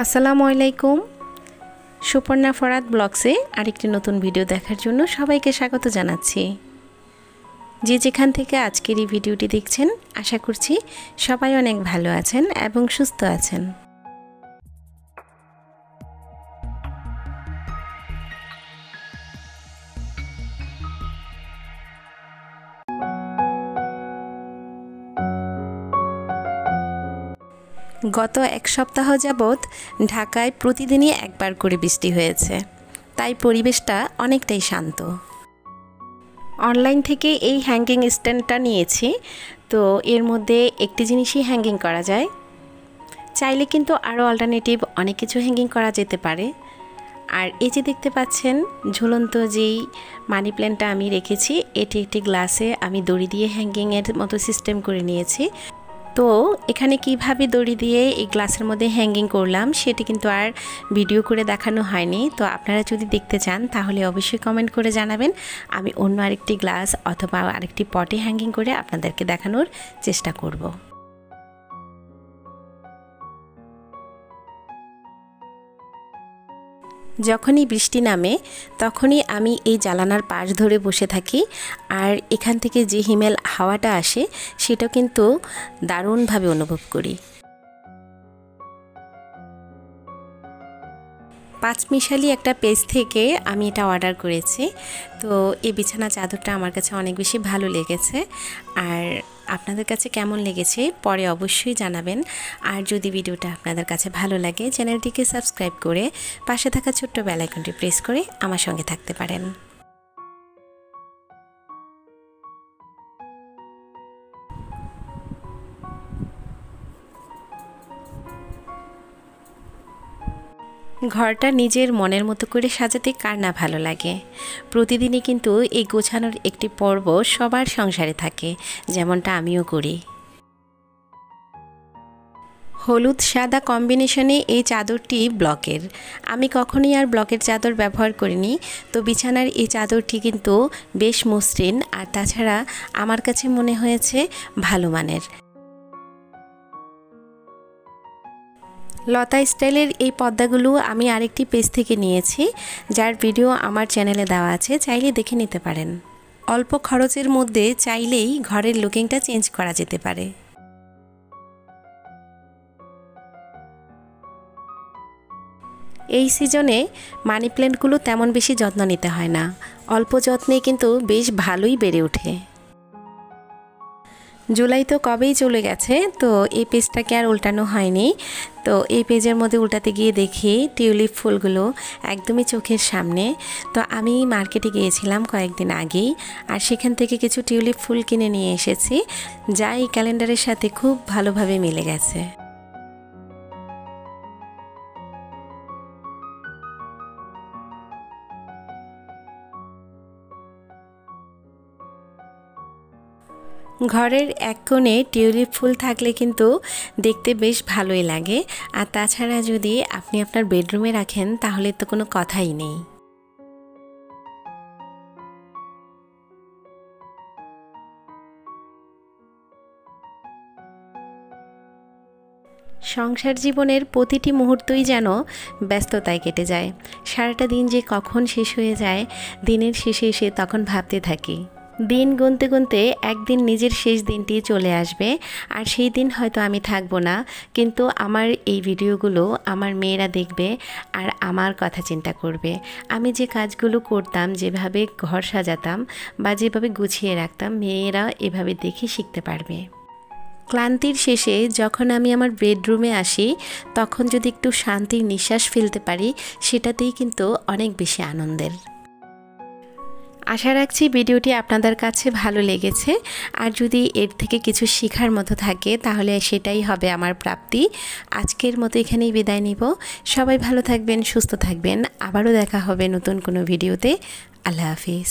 আসসালামু আলাইকুম। সুপর্ণা ফরাদ ব্লগসে আরেকটি নতুন ভিডিও দেখার জন্য সবাইকে স্বাগত জানাচ্ছি। যে যেখান থেকে আজকের এই ভিডিওটি দেখছেন, আশা করছি সবাই অনেক ভালো আছেন এবং সুস্থ আছেন। গত এক সপ্তাহ যাবৎ ঢাকায় প্রতিদিনই একবার করে বৃষ্টি হয়েছে, তাই পরিবেশটা অনেকটাই শান্ত। অনলাইন থেকে এই হ্যাঙ্গিং স্ট্যান্ডটা নিয়েছি, তো এর মধ্যে একটি জিনিসই হ্যাঙ্গিং করা যায়। চাইলে কিন্তু আরও অল্টারনেটিভ অনেক কিছু হ্যাঙ্গিং করা যেতে পারে। আর এই যে দেখতে পাচ্ছেন ঝুলন্ত যেই মানি প্ল্যান্টটা আমি রেখেছি, এটি একটি গ্লাসে আমি দড়ি দিয়ে হ্যাঙ্গিংয়ের মতো সিস্টেম করে নিয়েছি। তো এখানে কিভাবে দড়ি দিয়ে এই গ্লাসের মধ্যে হ্যাঙ্গিং করলাম সেটি কিন্তু আর ভিডিও করে দেখানো হয়নি। তো আপনারা যদি দেখতে চান তাহলে অবশ্যই কমেন্ট করে জানাবেন, আমি অন্য আরেকটি গ্লাস অথবা আরেকটি পটে হ্যাঙ্গিং করে আপনাদেরকে দেখানোর চেষ্টা করব। যখনই বৃষ্টি নামে তখনই আমি এই জানালার পাশ ধরে বসে থাকি, আর এখান থেকে যে হিমেল হাওয়াটা আসে সেটা কিন্তু দারুণভাবে অনুভব করি। পাঁচমিশালি একটা পেজ থেকে আমি এটা অর্ডার করেছি। তো এই বিছানা চাদরটা আমার কাছে অনেক বেশি ভালো লেগেছে, আর আপনাদের কাছে কেমন লেগেছে পরে অবশ্যই জানাবেন। আর যদি ভিডিওটা আপনাদের কাছে ভালো লাগে, চ্যানেলটিকে সাবস্ক্রাইব করে পাশে থাকা ছোট্ট বেল আইকনটি প্রেস করে আমার সঙ্গে থাকতে পারেন। ঘরটা নিজের মনের মতো করে সাজাতে কার না ভালো লাগে। প্রতিদিনই কিন্তু এই গোছানোর একটি পর্ব সবার সংসারে থাকে, যেমনটা আমিও করি। হলুদ সাদা কম্বিনেশনে এই চাদরটি ব্লকের। আমি কখনোই আর ব্লকের চাদর ব্যবহার করিনি, তো বিছানার এই চাদরটি কিন্তু বেশ মসৃণ, আর তাছাড়া আমার কাছে মনে হয়েছে ভালো মানের। লতা স্টাইলের এই পর্দাগুলো আমি আরেকটি পেজ থেকে নিয়েছি, যার ভিডিও আমার চ্যানেলে দেওয়া আছে, চাইলে দেখে নিতে পারেন। অল্প খরচের মধ্যে চাইলেই ঘরের লুকিংটা চেঞ্জ করা যেতে পারে। এই সিজনে মানি প্ল্যান্টগুলো তেমন বেশি যত্ন নিতে হয় না, অল্প যত্নে কিন্তু বেশ ভালোই বেড়ে ওঠে। জুলাই তো কবেই চলে গেছে, তো এই পেজটাকে আর উল্টানো হয়নি। তো এই পেজের মধ্যে উল্টাতে গিয়ে দেখি টিউলিপ ফুলগুলো একদমই চোখের সামনে। তো আমি মার্কেটে গিয়েছিলাম কয়েকদিন আগেই, আর সেখান থেকে কিছু টিউলিপ ফুল কিনে নিয়ে এসেছি, যা এই ক্যালেন্ডারের সাথে খুব ভালোভাবে মিলে গেছে। ঘরের এক কোণে টিউলিপ ফুল থাকলে কিন্তু দেখতে বেশ ভালোই লাগে, আর তাছাড়া যদি আপনি আপনার বেডরুমে রাখেন তাহলে তো কোনো কথাই নেই। সংসার জীবনের প্রতিটি মুহূর্তই যেন ব্যস্ততায় কেটে যায়। সারাটা দিন যে কখন শেষ হয়ে যায়, দিনের শেষে এসে তখন ভাবতে থাকি। দিন গুনতে গুনতে একদিন নিজের শেষ দিনটি চলে আসবে, আর সেই দিন হয়তো আমি থাকবো না, কিন্তু আমার এই ভিডিওগুলো আমার মেয়েরা দেখবে আর আমার কথা চিন্তা করবে। আমি যে কাজগুলো করতাম, যেভাবে ঘর সাজাতাম বা যেভাবে গুছিয়ে রাখতাম, মেয়েরা এভাবে দেখে শিখতে পারবে। ক্লান্তির শেষে যখন আমি আমার বেডরুমে আসি, তখন যদি একটু শান্তির নিঃশ্বাস ফেলতে পারি, সেটাতেই কিন্তু অনেক বেশি আনন্দের। আশা রাখছি ভিডিওটি আপনাদের কাছে ভালো লেগেছে, আর যদি এর থেকে কিছু শেখার মতো থাকে তাহলে সেটাই হবে আমার প্রাপ্তি। আজকের মতো এখানেই বিদায় নিব। সবাই ভালো থাকবেন, সুস্থ থাকবেন। আবারও দেখা হবে নতুন কোনো ভিডিওতে। আল্লাহ হাফিজ।